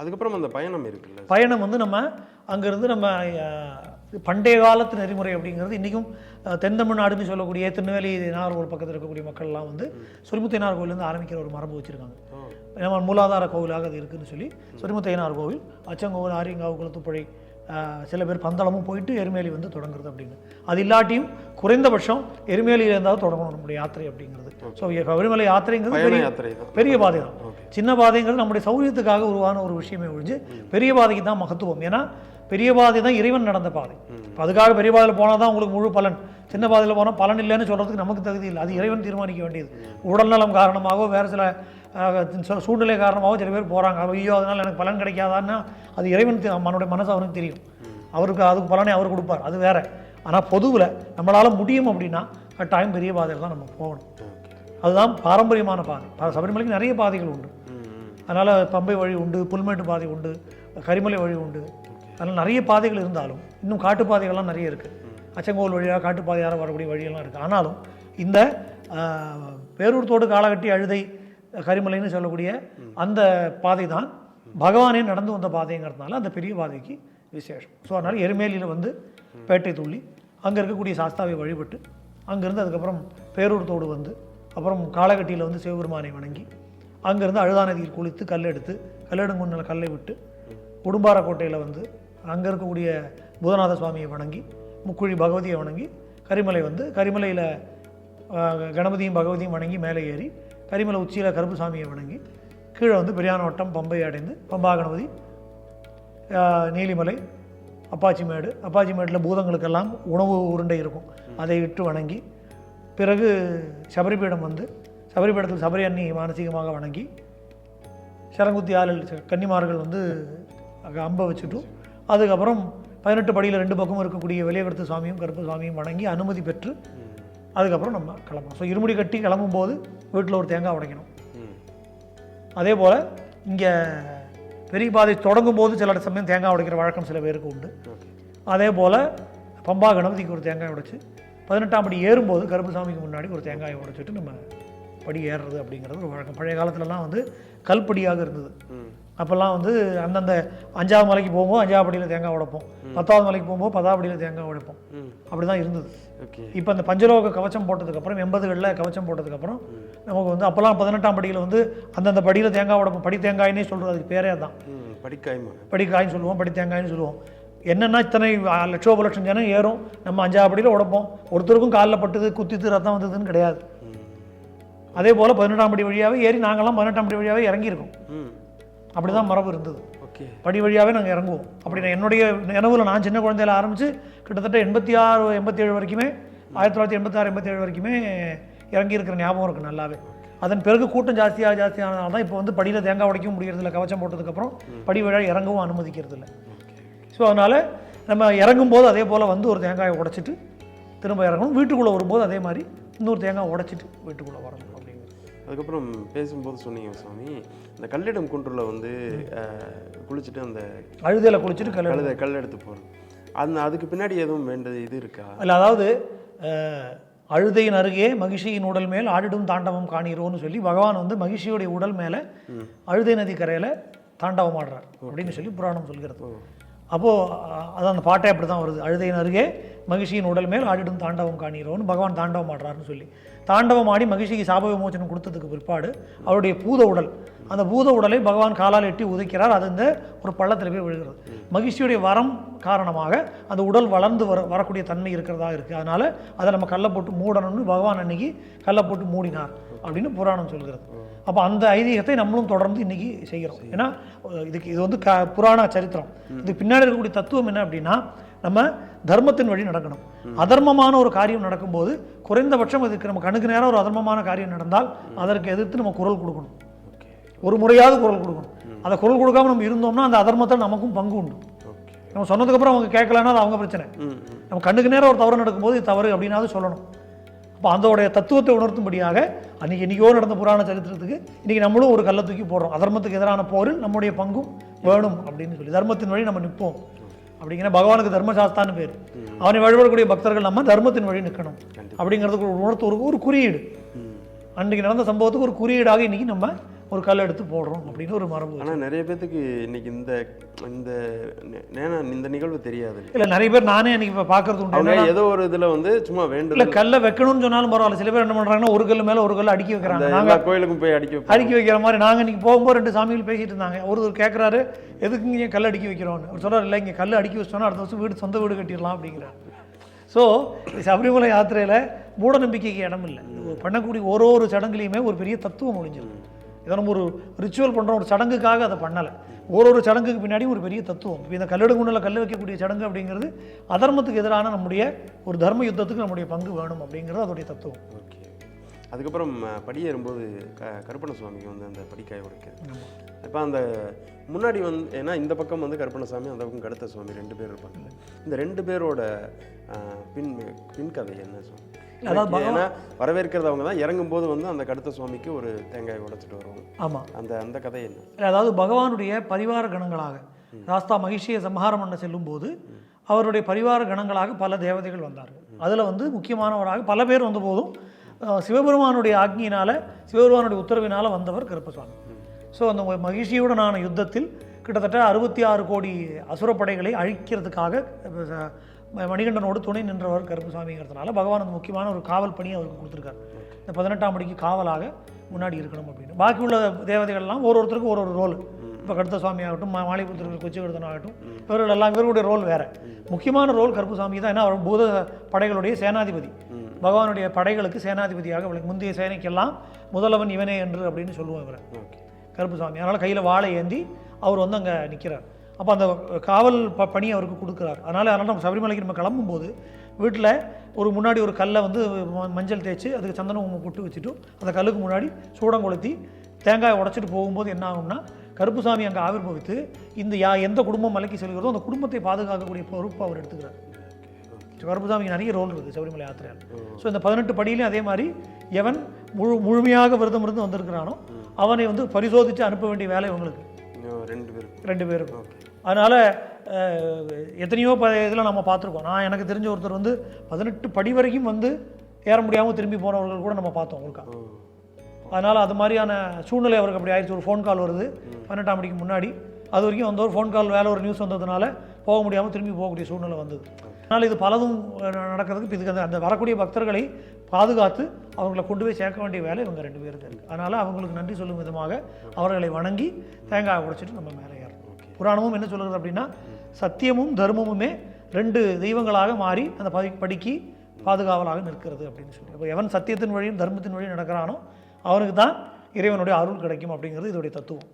அதுக்கப்புறம் அந்த பயணம் இருக்குல்ல, பயணம் வந்து நம்ம அங்கேருந்து நம்ம பண்டைய காலத்து நெறிமுறை அப்படிங்கிறது இன்றைக்கும் தென் தமிழ்நாடுன்னு சொல்லக்கூடிய திருநெல்வேலி நாகர்கோவில் பக்கத்தில் இருக்கக்கூடிய மக்கள்லாம் வந்து சொரிமுத்தையனார் கோவிலேருந்து ஆரம்பிக்கிற ஒரு மரபு வச்சுருக்காங்க. நம்ம மூலாதார கோவிலாக அது இருக்குதுன்னு சொல்லி சொரிமுத்தையனார் கோவில், அச்சங்கோவில், ஆரியங்காவு, குளத்துப்புழை, சில பேர் பந்தளமும் போயிட்டு எருமேலி வந்து தொடங்குறது அப்படின்னு. அது இல்லாட்டியும் குறைந்தபட்சம் எருமேலியில் இருந்தாலும் தொடங்கணும் நம்முடைய யாத்திரை அப்படிங்கிறது. ஸோ சபரிமலை யாத்திரைங்கிறது பெரிய பாதை தான். சின்ன பாதைங்கிறது நம்முடைய சௌரியத்துக்காக உருவான ஒரு விஷயமே ஒழிஞ்சு பெரிய பாதைக்கு தான் மகத்துவம். ஏன்னா பெரிய பாதை தான் இறைவன் நடந்த பாதை. இப்போ அதுக்காக பெரிய பாதையில் போனால் தான் உங்களுக்கு முழு பலன், சின்ன பாதையில் போனால் பலன் இல்லைன்னு சொல்கிறதுக்கு நமக்கு தகுதி இல்லை. அது இறைவன் தீர்மானிக்க வேண்டியது. உடல்நலம் காரணமாகவோ வேறு சில சூழ்நிலை காரணமாகவோ சில பேர் போகிறாங்க, ஐயோ அதனால் எனக்கு பலன் கிடைக்காதான்னா அது இறைவன் அவனுடைய மனசு அவனுக்கு தெரியும், அவருக்கு அதுக்கு பலனை அவர் கொடுப்பார், அது வேறு. ஆனால் பொதுவில் நம்மளால் முடியும் அப்படின்னா கட்டாயம் பெரிய பாதையில் தான் நம்ம போகணும். அதுதான் பாரம்பரியமான பாதை. சபரிமலைக்கு நிறைய பாதைகள் உண்டு. அதனால் பம்பை வழி உண்டு, புல்மேட்டு பாதை உண்டு, கரிமலை வழி உண்டு. அதனால் நிறைய பாதைகள் இருந்தாலும் இன்னும் காட்டுப்பாதைகள்லாம் நிறைய இருக்குது. அச்சங்கோவில் வழியாக காட்டுப்பாதையாக வரக்கூடிய வழியெல்லாம் இருக்குது. ஆனாலும் இந்த பேரூர் தோடு, காலகட்டி, அழுதை, கரிமலைன்னு சொல்லக்கூடிய அந்த பாதை தான் பகவானே நடந்து வந்த பாதைங்கிறதுனால அந்த பெரிய பாதைக்கு விசேஷம். ஸோ அதனால் எருமேலியில் வந்து பேட்டை துள்ளி அங்கே இருக்கக்கூடிய சாஸ்தாவை வழிபட்டு அங்கேருந்து அதுக்கப்புறம் பேரூர் தோடு வந்து அப்புறம் காலகட்டியில் வந்து சிவபெருமானை வணங்கி அங்கேருந்து அழுதா நதியில் குளித்து கல் எடுத்து கல்லெடுங்குன்னில் கல்லை விட்டு உடும்பாரக்கோட்டையில் வந்து அங்கே இருக்கக்கூடிய பூதநாத சுவாமியை வணங்கி முக்குழி பகவதியை வணங்கி கரிமலை வந்து கரிமலையில் கணபதியும் பகவதியும் வணங்கி மேலே ஏறி கரிமலை உச்சியில் கருப்புசாமியை வணங்கி கீழே வந்து பெரியான வட்டம் பம்பை அடைந்து பம்பா கணபதி, நீலிமலை, அப்பாச்சிமேடு, அப்பாச்சிமேட்டில் பூதங்களுக்கெல்லாம் உணவு உருண்டை இருக்கும், அதை விட்டு வணங்கி பிறகு சபரிபீடம் வந்து சபரிபீடத்தில் சபரி அண்ணி மானசீகமாக வணங்கி சரங்குத்தி ஆளில் கன்னிமார்கள் வந்து அம்பை வச்சுட்டு அதுக்கப்புறம் 18 படியில் 2 பக்கம் இருக்கக்கூடிய வெளியகடுத்து சுவாமியும் கருப்பு சுவாமியும் வணங்கி அனுமதி பெற்று அதுக்கப்புறம் நம்ம கிளம்பணும். ஸோ இருமுடி கட்டி கிளம்பும் போது வீட்டில் ஒரு தேங்காய் உடைக்கணும். அதே போல் இங்கே பெரிய பாதை தொடங்கும் போது சில சமயம் தேங்காய் உடைக்கிற வழக்கம் சில பேருக்கு உண்டு. அதே போல் பம்பா கணபதிக்கு ஒரு தேங்காய் உடைச்சு 18ஆம் படி ஏறும்போது கருப்பு சாமிக்கு முன்னாடி ஒரு தேங்காயை உடைச்சிட்டு நம்ம படி ஏறுறது அப்படிங்கிறது ஒரு வழக்கம். பழைய காலத்துலலாம் வந்து கல்படியாக இருந்தது. அப்போல்லாம் வந்து அந்தந்த 5ஆவது மலைக்கு போகும்போது 5ஆவது படியில் தேங்காய் உடைப்போம், 10ஆவது மலைக்கு போகும்போது 10ஆவது படியில் தேங்காய் உடைப்போம். அப்படி தான் இருந்தது. இப்போ அந்த பஞ்சலோக கவச்சம் போட்டதுக்கப்புறம் 80களில் கவச்சம் போட்டதுக்கப்புறம் நமக்கு வந்து அப்போல்லாம் 18ஆம் படியில் வந்து அந்தந்த படியில் தேங்காய் உடைப்போம். படி தேங்காயினே சொல்கிறது, அதுக்கு பேரே தான் படிக்காயின்னு சொல்லுவோம், படி தேங்காயின்னு சொல்லுவோம். என்னென்னா இத்தனை லட்சோபலட்சம் ஜனம் ஏறும், நம்ம 5ஆவது படியில் உடைப்போம், ஒருத்தருக்கும் காலில் பட்டுது குத்தித்து ரத்தம் வந்ததுன்னு கிடையாது. அதே போல் 18ஆம் படி வழியாகவே ஏறி நாங்கள்லாம் 18ஆம் படி வழியாகவே இறங்கியிருக்கோம். அப்படி தான் மரபு இருந்தது. படி வழியாகவே நாங்கள் இறங்குவோம். அப்படி என்னுடைய நினைவில் நான் சின்ன குழந்தையில ஆரம்பித்து கிட்டத்தட்ட 86 87 வரைக்குமே 1986 87 வரைக்குமே இறங்கியிருக்கிற ஞாபகம் இருக்குது நல்லாவே. அதன் பிறகு கூட்டம் ஜாஸ்தியானதால தான் இப்போ வந்து படியில் தேங்காய் உடைக்கவும் முடியறதில்லை. கவச்சம் போட்டதுக்கப்புறம் படி வழியாக இறங்கவும் அனுமதிக்கிறது இல்லை. ஸோ அதனால் நம்ம இறங்கும்போது அதே போல் வந்து ஒரு தேங்காயை உடைச்சிட்டு திரும்ப இறங்கணும். வீட்டுக்குள்ளே வரும்போது அதே மாதிரி இன்னொரு தேங்காய் உடைச்சிட்டு வீட்டுக்குள்ளே வரணும் அப்படிங்கிறது. அதுக்கப்புறம் பேசும்போது சொன்னீங்க சுவாமி, இந்த கல்லிடம் குன்றில் வந்து குளிச்சுட்டு அந்த அழுதையில் குளிச்சுட்டு கல் எடுத்து போகிறோம். அதுக்கு பின்னாடி எதுவும் வேண்டது இது இருக்கா? இல்லை, அதாவது அழுதையின் அருகே மகிஷியின் உடல் மேல் ஆடிடும் தாண்டவம் காணீரோன்னு சொல்லி பகவான் வந்து மகிஷியுடைய உடல் மேலே அழுதை நதி கரையில் தாண்டவம் ஆடுறார் அப்படின்னு சொல்லி புராணம் சொல்கிறது. அப்போது அது அந்த பாட்டே அப்படி தான் வருது. அழுதையின் அருகே மகிஷியின் உடல் மேல் ஆடிடும் தாண்டவம் காணீரோன்னு பகவான் தாண்டவம் ஆடுறாருன்னு சொல்லி தாண்டவம் ஆடி மகிஷிக்கு சாப விமோச்சனம் கொடுத்ததுக்கு பிற்பாடு அவருடைய பூத உடல், அந்த பூத உடலை பகவான் காலால் எட்டி உதைக்கிறார். அது இந்த ஒரு பள்ளத்தில் போய் விழுகிறது. மகிழ்ச்சியுடைய வரம் காரணமாக அந்த உடல் வளர்ந்து வரக்கூடிய தன்மை இருக்கிறதா இருக்குது. அதனால் அதை நம்ம கல்லை போட்டு மூடணும்னு பகவான் அன்னைக்கு கல்லை போட்டு மூடினார் அப்படின்னு புராணம் சொல்கிறது. அப்போ அந்த ஐதீகத்தை நம்மளும் தொடர்ந்து இன்றைக்கி செய்கிறோம். ஏன்னா இது வந்து புராண சரித்திரம். இதுக்கு பின்னாடி இருக்கக்கூடிய தத்துவம் என்ன அப்படின்னா, நம்ம தர்மத்தின் வழி நடக்கணும். அதர்மமான ஒரு காரியம் நடக்கும்போது குறைந்தபட்சம் இதுக்கு நம்ம கண்ணுக்கு நேரம் ஒரு அதர்மமான காரியம் நடந்தால் அதற்கு எதிர்த்து நம்ம குரல் கொடுக்கணும். ஒரு முறையாவது குரல் கொடுக்கணும். அதை குரல் கொடுக்காம நம்ம இருந்தோம்னா அந்த அதர்மத்தில் நமக்கும் பங்கு உண்டு. நம்ம சொன்னதுக்கப்புறம் அவங்க கேட்கலன்னா அது அவங்க பிரச்சனை. நம்ம கண்ணுக்கு நேரம் ஒரு தவறு நடக்கும்போது இது தவறு அப்படின்னாவது சொல்லணும். அப்போ அதோடைய தத்துவத்தை உணர்த்தும்படியாக இன்றைக்கோ நடந்த புராண சரித்திரத்துக்கு இன்றைக்கி நம்மளும் ஒரு கல்லை தூக்கி போடுறோம். அதர்மத்துக்கு எதிரான போரில் நம்முடைய பங்கும் வேணும் அப்படின்னு சொல்லி தர்மத்தின் வழி நம்ம நிற்போம் அப்படிங்கிற பகவானுக்கு தர்மசாஸ்தான்னு பேர். அவனை வழிபடக்கூடிய பக்தர்கள் நம்ம தர்மத்தின் வழி நிற்கணும் அப்படிங்கிறதுக்கு உணர்த்து ஒரு குறியீடு. அன்றைக்கு நடந்த சம்பவத்துக்கு ஒரு குறியீடாக இன்றைக்கி நம்ம ஒரு கல் எடுத்து போடுறோம் அப்படின்னு ஒரு மரபு. ஆனால் நிறைய பேத்துக்கு இன்னைக்கு இந்த இந்த இந்த நிகழ்வு தெரியாது. இல்லை, நிறைய பேர் நானே இன்னைக்கு இப்போ பார்க்கறது உண்டு. ஏதோ ஒரு இதில் வந்து சும்மா வேண்டும் இல்லை, கல்லை வைக்கணும்னு சொன்னாலும் பரவாயில்ல. சில பேர் என்ன பண்ணுறாங்கன்னா ஒரு கல் மேலே ஒரு கல் அடுக்கி வைக்கிறாங்க. நாங்கள் கோயிலுக்கும் போய் அடுக்கி வைக்கிற மாதிரி. நாங்கள் இன்னைக்கு போகும்போது 2 சாமிகள் பேசிட்டு இருந்தாங்க. ஒருத்தர் கேட்குறாரு, எதுக்கு இங்கே கல் அடுக்கி வைக்கிறோன்னு. அவர் சொல்கிறார், இல்லை இங்கே கல் அடுக்கி வச்சோன்னா அடுத்த வருஷம் சொந்த வீடு கட்டிடலாம் அப்படிங்கிறார். ஸோ சபரிமலை யாத்திரையில் மூட நம்பிக்கைக்கு இடம் இல்லை. பண்ணக்கூடிய ஒரு சடங்குலையுமே ஒரு பெரிய தத்துவம் ஒழிஞ்சிருக்கு. இதை நம்ம ஒரு ரிச்சுவல் பண்ணுறோம், ஒரு சடங்குக்காக அதை பண்ணலை. ஒரு சடங்குக்கு பின்னாடி ஒரு பெரிய தத்துவம். இப்போ இந்த கல்லெடுங்குண்டில் கல் வைக்கக்கூடிய சடங்கு அப்படிங்கிறது அதர்மத்துக்கு எதிரான நம்முடைய ஒரு தர்ம யுத்தத்துக்கு நம்முடைய பங்கு வேணும் அப்படிங்கிறது அதோடைய தத்துவம். ஓகே. அதுக்கப்புறம் படியேறும்போது கருப்பண்ண சுவாமிக்கு வந்து அந்த படிக்காய் உடைக்குது. இப்போ அந்த முன்னாடி வந்து ஏன்னா இந்த பக்கம் வந்து கருப்பண்ணசாமி, அந்த பக்கம் கருத்த சுவாமி 2 பேர் இருப்பாங்கல்ல. இந்த 2 பேரோட பின்கதை என்ன சுவாமி? அதாவது ஏன்னா வரவேற்கிறது அவங்க தான், இறங்கும் போது வந்து அந்த கடுத்த சுவாமிக்கு ஒரு தேங்காய் உடைச்சிட்டு வருவோம். ஆமாம், அந்த கதை என்ன? அதாவது பகவானுடைய பரிவார கணங்களாக ராஸ்தா மகிஷியை சம்ஹாரம் பண்ண செல்லும் போது அவருடைய பரிவார கணங்களாக பல தேவதைகள் வந்தார்கள். அதில் வந்து முக்கியமானவராக பல பேர் வந்த போதும் சிவபெருமானுடைய ஆக்னியினால், சிவபெருமானுடைய உத்தரவினால் வந்தவர் கருப்பசாமி. ஸோ அந்த மகிழ்ச்சியுடனான யுத்தத்தில் கிட்டத்தட்ட 66 கோடி அசுரப்படைகளை அழிக்கிறதுக்காக மணிகண்டனோடு துணை நின்றவர் கருப்பசாமிங்கிறதுனால பகவான் அந்த முக்கியமான ஒரு காவல் பணியை அவருக்கு கொடுத்துருக்காரு. இந்த 18ஆம் படிக்கு காவலாக முன்னாடி இருக்கணும் அப்படின்னு. பாக்கி உள்ள தேவதைகள்லாம் ஒருத்தருக்கும் ஒரு ரோல். இப்போ கருத்த சுவாமி ஆகட்டும், மாளிகைபுத்திரர்கள் கொச்சிகர்தன் ஆகட்டும், இவர்கள் எல்லாம் இவர்களுடைய ரோல் வேறு. முக்கியமான ரோல் கருப்பசாமி தான். ஏன்னா அவர் பூத படைகளுடைய சேனாதிபதி, பகவானுடைய படைகளுக்கு சேனாதிபதியாக முந்தைய சேனைக்கெல்லாம் முதல்வன் இவனே என்று அப்படின்னு சொல்லுவோம் இவரை கருப்பசாமி. அதனால் கையில் வாழை ஏந்தி அவர் வந்து அங்கே நிற்கிறார். அப்போ அந்த காவல் பணி அவருக்கு கொடுக்குறார். அதனால் நம்ம சபரிமலைக்கு நம்ம கிளம்பும்போது வீட்டில் முன்னாடி ஒரு கல்லை வந்து மஞ்சள் தேய்ச்சி அதுக்கு சந்தனம் போட்டு வச்சுட்டு அந்த கல்லுக்கு முன்னாடி சூடம் கொளுத்தி தேங்காயை உடச்சிட்டு போகும்போது என்ன ஆகும்னா, கருப்புசாமி அங்கே ஆவிர்பவித்து இந்த எந்த குடும்பம் மலைக்கு செல்கிறதோ அந்த குடும்பத்தை பாதுகாக்கக்கூடிய பொறுப்பு அவர் எடுத்துக்கிறார். கருப்புசாமிக்கு நிறைய ரோல் இருக்குது சபரிமலை யாத்திரையால். ஸோ இந்த 18 படியிலையும் அதே மாதிரி எவன் முழுமையாக விரதம் இருந்து வந்திருக்கிறானோ அவனை வந்து பரிசோதித்து அனுப்ப வேண்டிய வேலை இவங்களுக்கு 2 பேருக்கும். அதனால் எத்தனையோ இதில் நம்ம பார்த்துருக்கோம். நான் எனக்கு தெரிஞ்ச ஒருத்தர் வந்து 18 படி வரைக்கும் வந்து ஏற முடியாமல் திரும்பி போனவர்கள் கூட நம்ம பார்த்தோம் அவங்களுக்கா. அதனால் அது மாதிரியான சூழ்நிலை அவருக்கு அப்படி ஆயிடுச்சு. ஒரு ஃபோன் கால் வருது 18ஆம் படிக்கு முன்னாடி, அது வரைக்கும் வந்த ஒரு ஃபோன் கால் வேலை ஒரு நியூஸ் வந்ததுனால போக முடியாமல் திரும்பி போகக்கூடிய சூழ்நிலை வந்தது. அதனால் இது பலதும் நடக்கிறதுக்கு இப்போ இதுக்கு அந்த வரக்கூடிய பக்தர்களை பாதுகாத்து அவங்களை கொண்டு போய் சேர்க்க வேண்டிய வேலை இவங்க 2 பேருக்கு இருக்குது. அதனால் அவங்களுக்கு நன்றி சொல்லும் விதமாக அவர்களை வணங்கி தேங்காய் உடைச்சிட்டு நம்ம மேலே ஏறணும். புராணமும் என்ன சொல்கிறது அப்படின்னா, சத்தியமும் தர்மமுமே 2 தெய்வங்களாக மாறி அந்த படிக்கு பாதுகாவலாக நிற்கிறது அப்படின்னு சொல்லி. அப்போ எவன் சத்தியத்தின் வழியும் தர்மத்தின் வழியும் நடக்கிறானோ அவனுக்கு தான் இறைவனுடைய அருள் கிடைக்கும் அப்படிங்கிறது இதோடைய தத்துவம்.